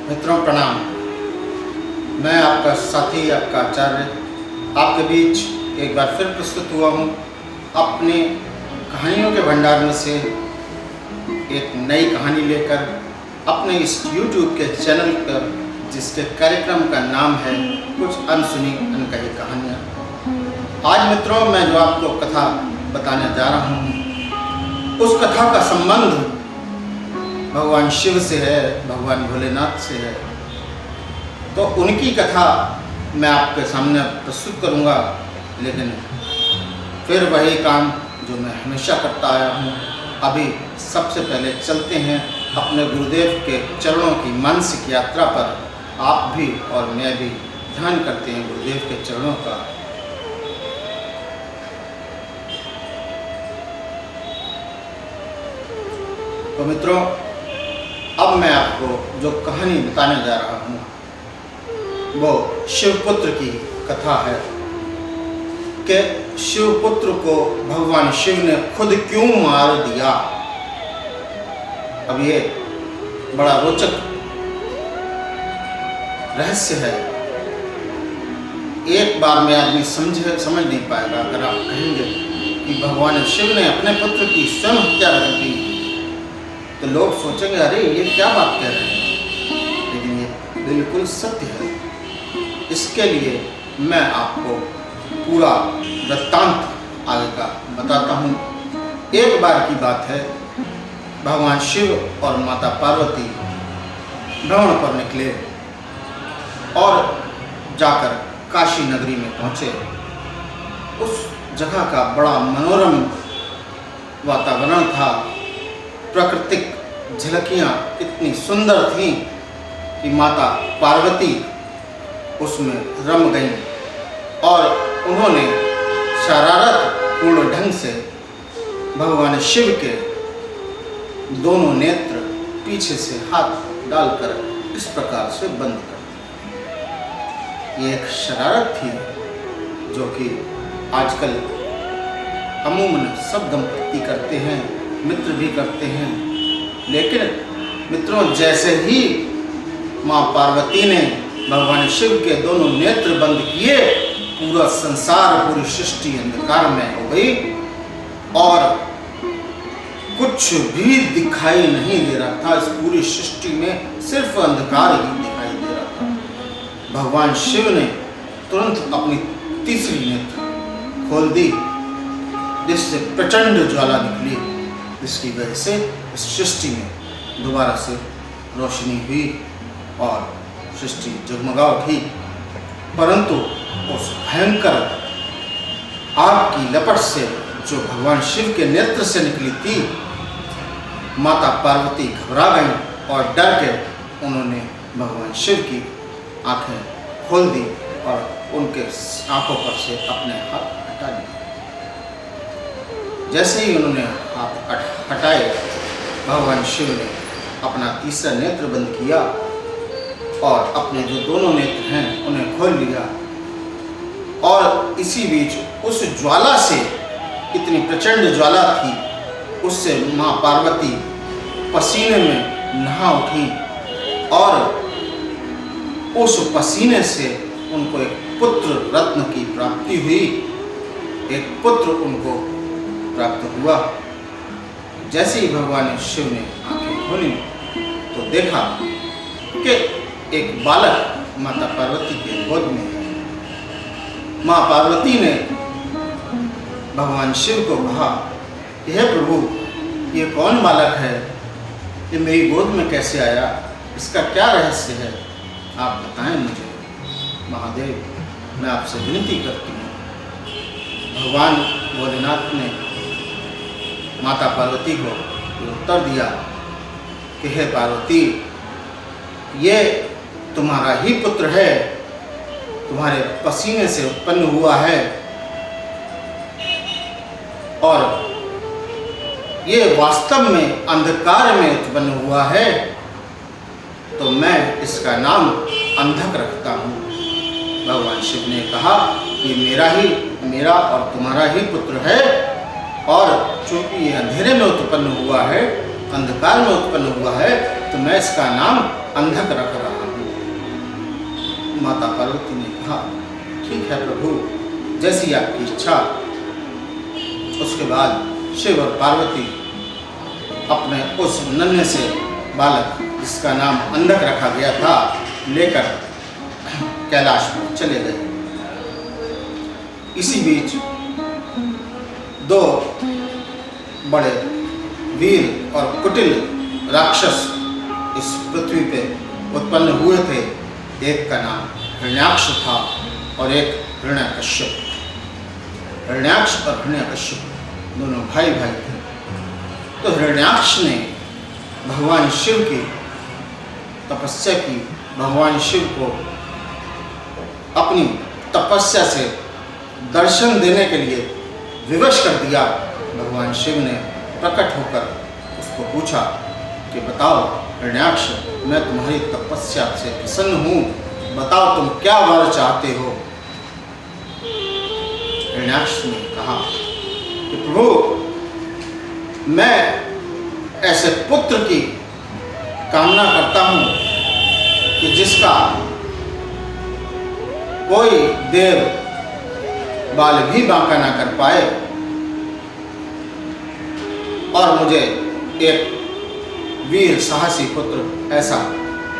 मित्रों प्रणाम। मैं आपका साथी, आपका आचार्य, आपके बीच एक बार फिर प्रस्तुत हुआ हूँ अपने कहानियों के भंडार में से एक नई कहानी लेकर अपने इस YouTube के चैनल पर, जिसके कार्यक्रम का नाम है कुछ अनसुनी अनकही कहानियाँ। आज मित्रों मैं जो आपको कथा बताने जा रहा हूँ, उस कथा का संबंध भगवान शिव से है, भगवान भोलेनाथ से है। तो उनकी कथा मैं आपके सामने प्रस्तुत करूंगा, लेकिन फिर वही काम जो मैं हमेशा करता आया हूं। अभी सबसे पहले चलते हैं अपने गुरुदेव के चरणों की मानसिक यात्रा पर। आप भी और मैं भी ध्यान करते हैं गुरुदेव के चरणों का। तो मित्रों, अब मैं आपको जो कहानी बताने जा रहा हूँ वो शिवपुत्र की कथा है कि शिवपुत्र को भगवान शिव ने खुद क्यों मार दिया। अब ये बड़ा रोचक रहस्य है। एक बार में आदमी समझ नहीं पाएगा। अगर आप कहेंगे कि भगवान शिव ने अपने पुत्र की स्वयं हत्या कर दी, तो लोग सोचेंगे अरे ये क्या बात कह रहे हैं, लेकिन ये बिल्कुल सत्य है। इसके लिए मैं आपको पूरा वृत्तांत आगे का बताता हूँ। एक बार की बात है, भगवान शिव और माता पार्वती भ्रमण पर निकले और जाकर काशी नगरी में पहुँचे। उस जगह का बड़ा मनोरम वातावरण था। प्राकृतिक झलकियाँ इतनी सुंदर थीं कि माता पार्वती उसमें रम गईं और उन्होंने शरारत पूर्ण ढंग से भगवान शिव के दोनों नेत्र पीछे से हाथ डालकर इस प्रकार से बंद कर दिए। ये एक शरारत थी जो कि आजकल अमूमन सब दंपति करते हैं, मित्र भी करते हैं। लेकिन मित्रों, जैसे ही माँ पार्वती ने भगवान शिव के दोनों नेत्र बंद किए, पूरा संसार, पूरी सृष्टि अंधकार में हो गई और कुछ भी दिखाई नहीं दे रहा था। इस पूरी सृष्टि में सिर्फ अंधकार ही दिखाई दे रहा था। भगवान शिव ने तुरंत अपनी तीसरी नेत्र खोल दी, जिससे प्रचंड ज्वाला निकली, जिसकी वजह से इस सृष्टि में दोबारा से रोशनी हुई और सृष्टि जगमगा उठी। परंतु उस भयंकर आग की लपट से जो भगवान शिव के नेत्र से निकली थी, माता पार्वती घबरा गईं और डर के उन्होंने भगवान शिव की आंखें खोल दी और उनके आंखों पर से अपने हाथ हटा लिए। जैसे ही उन्होंने हाथ हटाए, भगवान शिव ने अपना तीसरा नेत्र बंद किया और अपने जो दोनों नेत्र हैं उन्हें खोल लिया। और इसी बीच उस ज्वाला से, इतनी प्रचंड ज्वाला थी, उससे माँ पार्वती पसीने में नहा उठी और उस पसीने से उनको एक पुत्र रत्न की प्राप्ति हुई। एक पुत्र उनको प्राप्त हुआ। जैसे ही भगवान शिव ने आंखें खोली तो देखा कि एक बालक माता पार्वती के गोद में है। माँ पार्वती ने भगवान शिव को कहा, हे प्रभु, ये कौन बालक है, ये मेरी गोद में कैसे आया, इसका क्या रहस्य है, आप बताएं मुझे। महादेव, मैं आपसे विनती करती हूँ। भगवान भोलेनाथ ने माता पार्वती को उत्तर दिया कि हे पार्वती, ये तुम्हारा ही पुत्र है, तुम्हारे पसीने से उत्पन्न हुआ है और ये वास्तव में अंधकार में उत्पन्न हुआ है, तो मैं इसका नाम अंधक रखता हूँ। भगवान शिव ने कहा कि मेरा और तुम्हारा ही पुत्र है, और चूंकि ये अंधेरे में उत्पन्न हुआ है, अंधकार में उत्पन्न हुआ है, तो मैं इसका नाम अंधक रख रहा हूँ। माता पार्वती ने कहा, ठीक है प्रभु, जैसी आपकी इच्छा। उसके बाद शिव और पार्वती अपने उस नन्हे से बालक, जिसका नाम अंधक रखा गया था, लेकर कैलाश में चले गए। इसी बीच दो बड़े वीर और कुटिल राक्षस इस पृथ्वी पे उत्पन्न हुए थे। एक का नाम हिरण्याक्ष था और एक हिरण्यकश्यप। हिरण्याक्ष और हिरण्यकश्यप दोनों भाई भाई थे। तो हिरण्याक्ष ने भगवान शिव की तपस्या की, भगवान शिव को अपनी तपस्या से दर्शन देने के लिए विवश कर दिया। भगवान शिव ने प्रकट होकर उसको पूछा कि बताओ हिरण्याक्ष, मैं तुम्हारी तपस्या से प्रसन्न हूँ, बताओ तुम क्या वर चाहते हो। हिरण्याक्ष ने कहा कि प्रभु, मैं ऐसे पुत्र की कामना करता हूँ कि जिसका कोई देव बाल भी बांका ना कर पाए, और मुझे एक वीर साहसी पुत्र ऐसा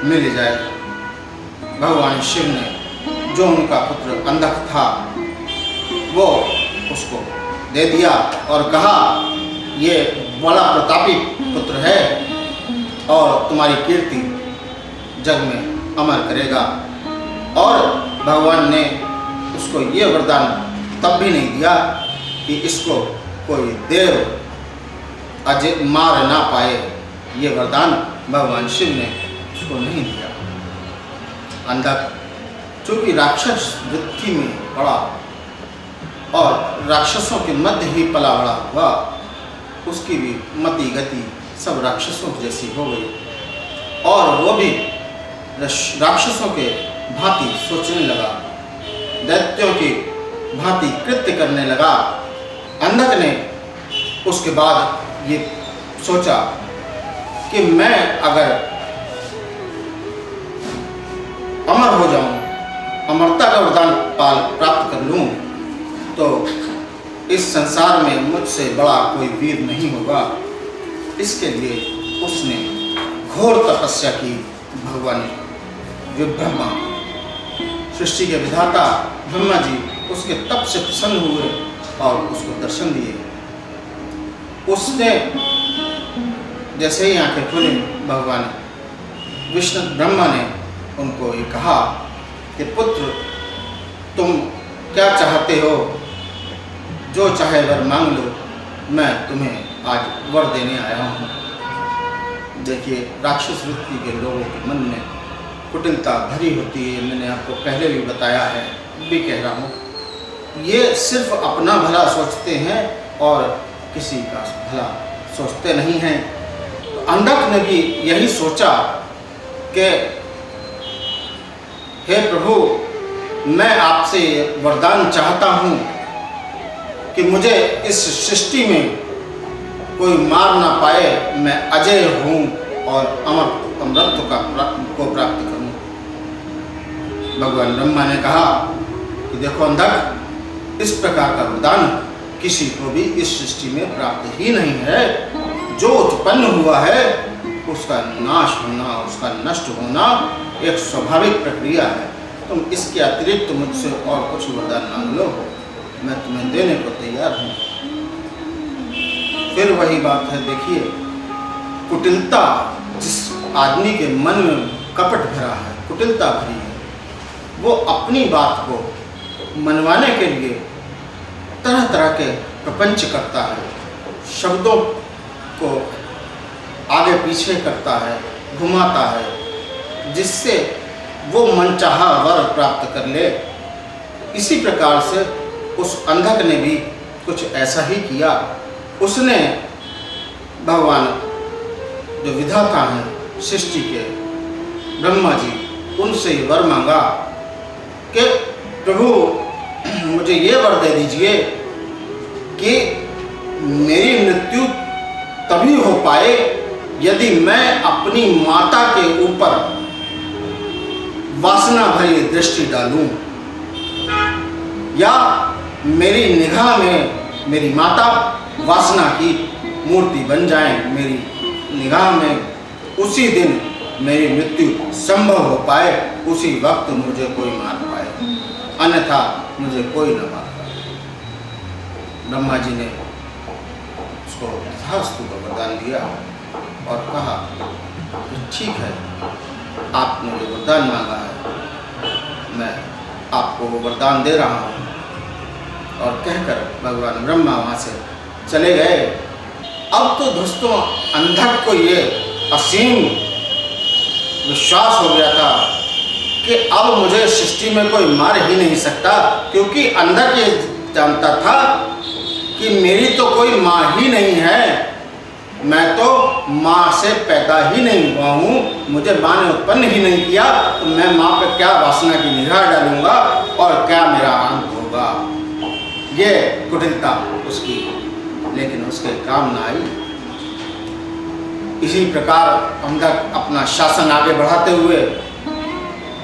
मिल जाए। भगवान शिव ने जो उनका पुत्र अंधक था वो उसको दे दिया और कहा, ये बड़ा प्रतापी पुत्र है और तुम्हारी कीर्ति जग में अमर करेगा। और भगवान ने उसको ये वरदान तब भी नहीं दिया कि इसको कोई देव अजय मार ना पाए। ये वरदान भगवान शिव ने उसको नहीं दिया। अंधक चूँकि राक्षस वृत्ति में पड़ा और राक्षसों के मध्य ही पला बड़ा हुआ, उसकी भी मति गति सब राक्षसों जैसी हो गई और वो भी राक्षसों के भांति सोचने लगा, दैत्यों की भांति कृत्य करने लगा। अंधक ने उसके बाद ये सोचा कि मैं अगर अमर हो जाऊं, अमरता का वरदान प्राप्त कर लूं, तो इस संसार में मुझसे बड़ा कोई वीर नहीं होगा। इसके लिए उसने घोर तपस्या की। भगवान ब्रह्मा, सृष्टि के विधाता ब्रह्मा जी उसके तप से प्रसन्न हुए और उसको दर्शन दिए। उसने जैसे ही आंखें खोली, भगवान विष्णु ब्रह्मा ने उनको ये कहा कि पुत्र, तुम क्या चाहते हो, जो चाहे वर मांग लो, मैं तुम्हें आज वर देने आया हूँ। देखिए, राक्षस वृत्ति के लोगों के मन में कुटिलता भरी होती है। मैंने आपको पहले भी बताया है, भी कह रहा हूँ। ये सिर्फ अपना भला सोचते हैं और किसी का भला सोचते नहीं हैं। तो अंधक ने भी यही सोचा कि हे प्रभु, मैं आपसे वरदान चाहता हूँ कि मुझे इस सृष्टि में कोई मार ना पाए, मैं अजय हूँ और अमरत्व को प्राप्त करूँ। भगवान ब्रह्मा ने कहा कि देखो अंधक, इस प्रकार का वरदान किसी को भी इस सृष्टि में प्राप्त ही नहीं है। जो उत्पन्न हुआ है उसका नाश होना, उसका नष्ट होना एक स्वाभाविक प्रक्रिया है। तुम इसके अतिरिक्त मुझसे और कुछ वरदान मांग लो, मैं तुम्हें देने को तैयार हूँ। फिर वही बात है, देखिए, कुटिलता जिस आदमी के मन में कपट भरा है, कुटिलता भरी है, वो अपनी बात को मनवाने के लिए तरह तरह के प्रपंच करता है, शब्दों को आगे पीछे करता है, घुमाता है, जिससे वो मनचाहा वर प्राप्त कर ले। इसी प्रकार से उस अंधक ने भी कुछ ऐसा ही किया। उसने भगवान जो विधाता हैं सृष्टि के, ब्रह्मा जी, उनसे वर मांगा कि प्रभु, मुझे ये वर दे दीजिए कि मेरी मृत्यु तभी हो पाए यदि मैं अपनी माता के ऊपर वासना भरी दृष्टि डालूं, या मेरी निगाह में मेरी माता वासना की मूर्ति बन जाए, मेरी निगाह में उसी दिन मेरी मृत्यु संभव हो पाए, उसी वक्त मुझे कोई मार पाए, अन्यथा मुझे कोई न मार पाए। ब्रह्मा जी ने उसको तथास्तु का वरदान दिया और कहा कि ठीक है, आपने जो वरदान मांगा है मैं आपको वो वरदान दे रहा हूँ। और कहकर भगवान ब्रह्मा वहाँ से चले गए। अब तो दोस्तों अंधक को ये असीम विश्वास हो गया था कि अब मुझे सृष्टि में कोई मार ही नहीं सकता, क्योंकि अंधक ये जानता था कि मेरी तो कोई माँ ही नहीं है, मैं तो माँ से पैदा ही नहीं हुआ हूँ, मुझे माँ ने उत्पन्न ही नहीं किया, तो मैं माँ पर क्या वासना की निगाह डालूंगा और क्या मेरा अंत होगा। ये कुटिलता उसकी, लेकिन उसके काम न आई। इसी प्रकार अंधक अपना शासन आगे बढ़ाते हुए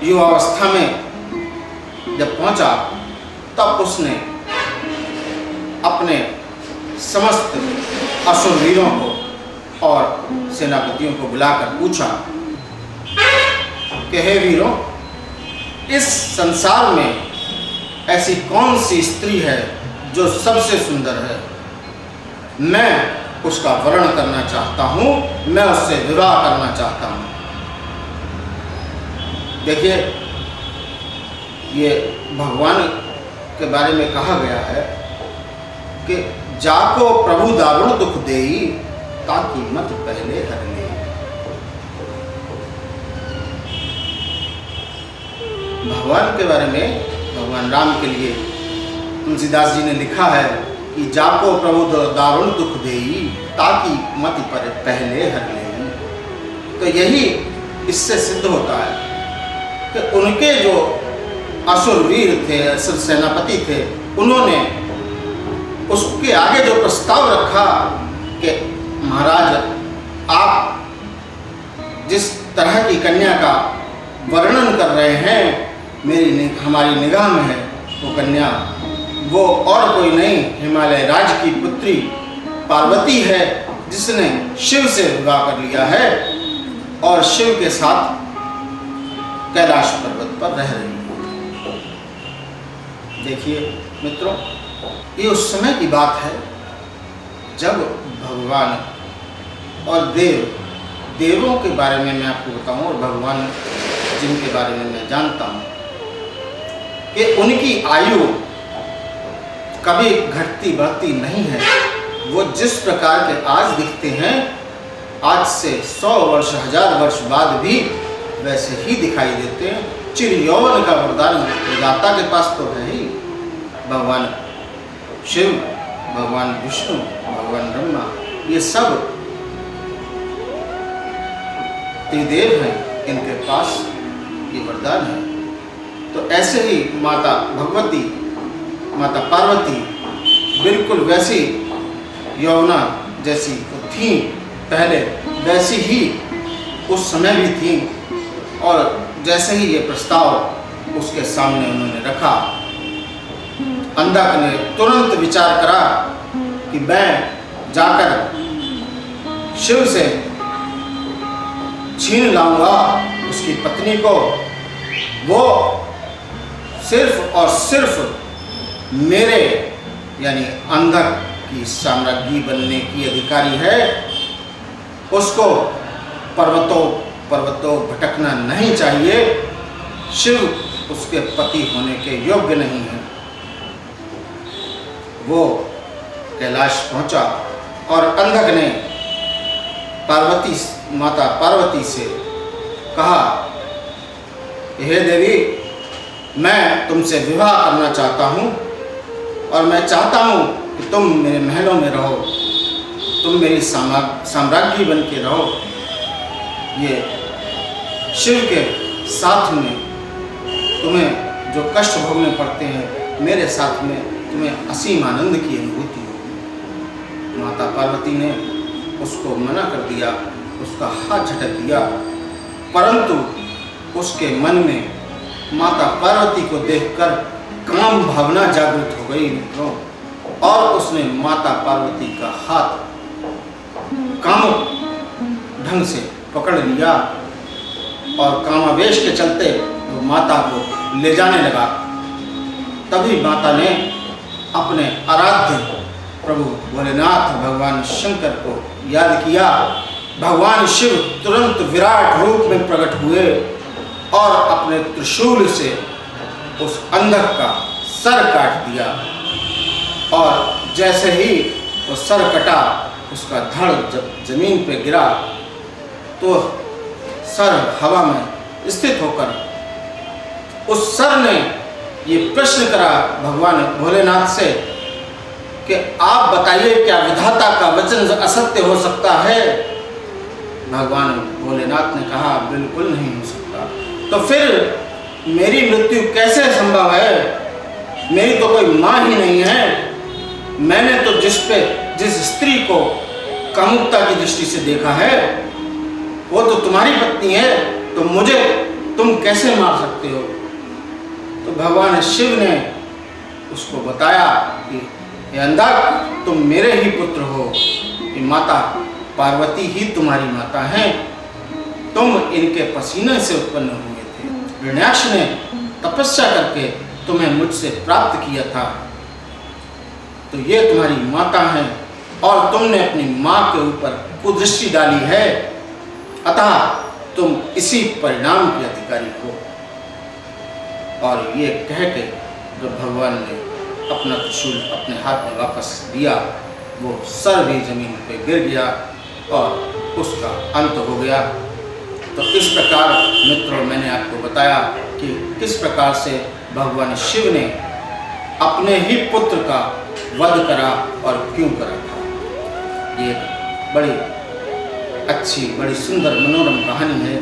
युवावस्था में जब पहुंचा, तब उसने अपने समस्त असुर वीरों को और सेनापतियों को बुलाकर पूछा कि हे वीरों, इस संसार में ऐसी कौन सी स्त्री है जो सबसे सुंदर है? मैं उसका वर्ण करना चाहता हूँ, मैं उससे विवाह करना चाहता हूँ। देखिए, ये भगवान के बारे में कहा गया है कि जाको प्रभु दारुण दुख देई, ताकि मत पहले हर ले। भगवान के बारे में, भगवान राम के लिए तुलसीदास जी ने लिखा है कि जाको प्रभु दारुण दुख देई, ताकि मत पर पहले हर ले। तो यही इससे सिद्ध होता है कि उनके जो असुर वीर थे, असुर सेनापति थे, उन्होंने उसके आगे जो प्रस्ताव रखा कि महाराज, आप जिस तरह की कन्या का वर्णन कर रहे हैं, हमारी निगाह में है वो कन्या, वो और कोई नहीं, हिमालय राज की पुत्री पार्वती है, जिसने शिव से विवाह कर लिया है और शिव के साथ कैलाश पर्वत पर रह रही है। देखिए मित्रों, ये उस समय की बात है जब भगवान और देवों के बारे में मैं आपको बताऊं, और भगवान जिनके बारे में मैं जानता हूं कि उनकी आयु कभी घटती बढ़ती नहीं है। वो जिस प्रकार के आज दिखते हैं, आज से 100 वर्ष 1000 वर्ष बाद भी वैसे ही दिखाई देते हैं। चिर यौवन का वरदान दाता के पास तो है ही। भगवान शिव, भगवान विष्णु, भगवान ब्रह्मा, ये सब त्रिदेव हैं, इनके पास ये वरदान है। तो ऐसे ही माता भगवती, माता पार्वती बिल्कुल वैसी यौवना जैसी तो थी पहले, वैसी ही उस समय भी थी। और जैसे ही ये प्रस्ताव उसके सामने उन्होंने रखा, अंधक ने तुरंत विचार करा कि मैं जाकर शिव से छीन लाऊंगा उसकी पत्नी को। वो सिर्फ और सिर्फ मेरे यानी अंधक की साम्राज्ञी बनने की अधिकारी है। उसको पर्वतों भटकना नहीं चाहिए। शिव उसके पति होने के योग्य नहीं है। वो कैलाश पहुंचा और अंधक ने माता पार्वती से कहा, हे देवी, मैं तुमसे विवाह करना चाहता हूँ और मैं चाहता हूँ कि तुम मेरे महलों में रहो, तुम मेरी साम्राज्ञी बन के रहो। ये शिव के साथ में तुम्हें जो कष्ट भोगने पड़ते हैं, मेरे साथ में तुम्हें असीम आनंद की अनुभूति होगी। माता पार्वती ने उसको मना कर दिया, उसका हाथ झटक दिया, परंतु उसके मन में माता पार्वती को देखकर काम भावना जागृत हो गई मित्रों, और उसने माता पार्वती का हाथ कामुक ढंग से पकड़ लिया और कामावेश के चलते वो माता को ले जाने लगा। तभी माता ने अपने आराध्य प्रभु भोलेनाथ भगवान शंकर को याद किया। भगवान शिव तुरंत विराट रूप में प्रकट हुए और अपने त्रिशूल से उस अंधक का सर काट दिया, और जैसे ही वो सर कटा उसका धड़ जब जमीन पे गिरा तो सर हवा में स्थित होकर उस सर ने ये प्रश्न करा भगवान भोलेनाथ से कि आप बताइए, क्या विधाता का वचन असत्य हो सकता है? भगवान भोलेनाथ ने कहा, बिल्कुल नहीं हो सकता। तो फिर मेरी मृत्यु कैसे संभव है? मेरी तो कोई माँ ही नहीं है। मैंने तो जिस स्त्री को कामुकता की दृष्टि से देखा है वो तो तुम्हारी पत्नी है, तो मुझे तुम कैसे मार सकते हो? तो भगवान शिव ने उसको बताया कि ये अंधक, तुम मेरे ही पुत्र हो, ये माता पार्वती ही तुम्हारी माता हैं, तुम इनके पसीने से उत्पन्न हुए थे। हिरण्याक्ष ने तपस्या करके तुम्हें मुझसे प्राप्त किया था, तो ये तुम्हारी माता हैं और तुमने अपनी माँ के ऊपर कुदृष्टि डाली है, अतः तुम इसी परिणाम के अधिकारी हो। और ये कह के जब भगवान ने अपना त्रिशूल अपने हाथ में वापस दिया, वो सर भी जमीन पे गिर गया और उसका अंत हो गया। तो इस प्रकार मित्रों मैंने आपको बताया कि किस प्रकार से भगवान शिव ने अपने ही पुत्र का वध करा और क्यों करा था। ये बड़ी अच्छी, बड़ी सुंदर मनोरम कहानी है।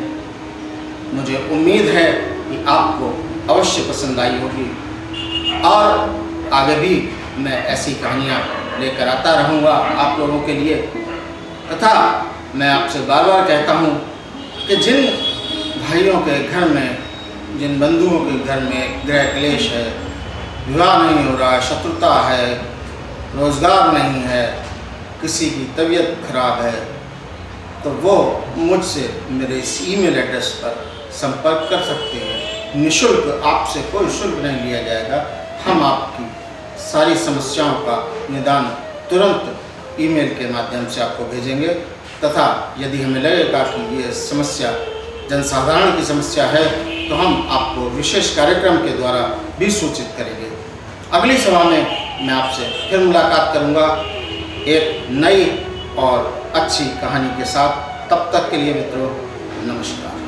मुझे उम्मीद है कि आपको अवश्य पसंद आई होगी, और आगे भी मैं ऐसी कहानियाँ लेकर आता रहूँगा आप लोगों के लिए। तथा मैं आपसे बार बार कहता हूँ कि जिन भाइयों के घर में, जिन बंधुओं के घर में गृह क्लेश है, विवाह नहीं हो रहा है, शत्रुता है, रोज़गार नहीं है, किसी की तबीयत खराब है, तो वो मुझसे मेरे इस ईमेल एड्रेस पर संपर्क कर सकते हैं। निःशुल्क, आपसे कोई शुल्क नहीं लिया जाएगा। हम आपकी सारी समस्याओं का निदान तुरंत ईमेल के माध्यम से आपको भेजेंगे, तथा यदि हमें लगेगा कि ये समस्या जनसाधारण की समस्या है तो हम आपको विशेष कार्यक्रम के द्वारा भी सूचित करेंगे। अगली सभा में मैं आपसे फिर मुलाकात करूंगा एक नई और अच्छी कहानी के साथ। तब तक के लिए मित्रों, नमस्कार।